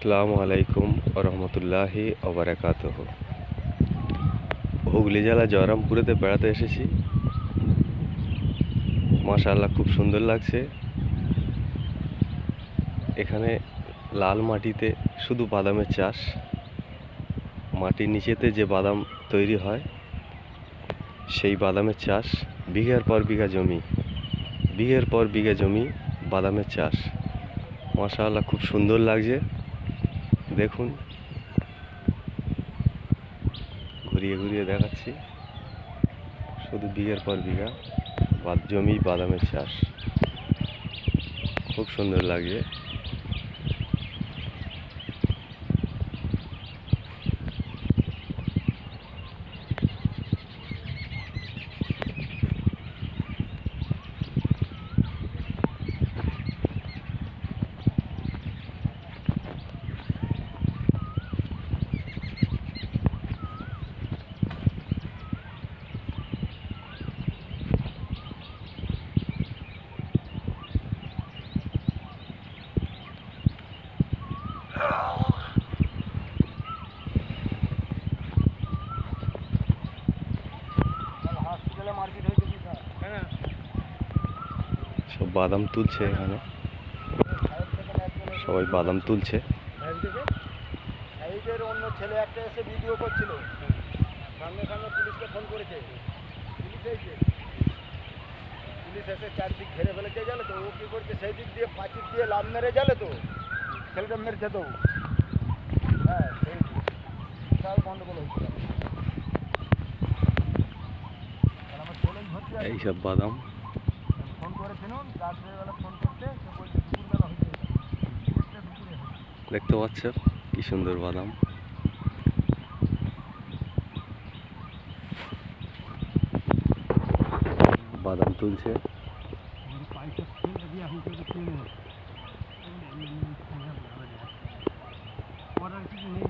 আসসালামু আলাইকুম রহমতুল্লাহি ওবরাকাতুহ। হুগলি জেলা জয়রামপুরেতে বেড়াতে এসেছি। মাশাআল্লাহ, খুব সুন্দর লাগছে। এখানে লাল মাটিতে শুধু বাদামের চাষ। মাটির নিচেতে যে বাদাম তৈরি হয় সেই বাদামের চাষ। বিঘার পর বিঘা জমি, বিঘের পর বিঘা জমি বাদামের চাষ। মাশাআল্লাহ, খুব সুন্দর লাগছে। দেখুন, ঘুরিয়ে ঘুরিয়ে দেখাচ্ছি। শুধু বিঘের পর বিঘা জমি বাদামের চাষ। খুব সুন্দর লাগছে। সব বাদাম তুলছে এখানে, সবাই বাদাম তুলছে। অন্য ছেলে একটা এসে ভিডিও করছিল, সঙ্গে সঙ্গে পুলিশকে ফোন করেছে। পুলিশ এসে চারদিক ঘেরে ফেলেছে, জানো তো। ও কি করছে, সেই দিক দিয়ে পাঁচির দিয়ে লাভ মেরে, জানো তো, ছেলেটা মেরেছে তো। হ্যাঁ, সেই বিশাল গন্ডগোল হচ্ছে। এইসব বাদাম ফোন করেছিল, রাত্রেবেলা ফোন করতে, সে বলছে দুপুরবেলা হচ্ছে। দেখতে পাচ্ছ কি সুন্দর বাদাম। বাদাম তুলছে। অর্ডার কিছু নেই।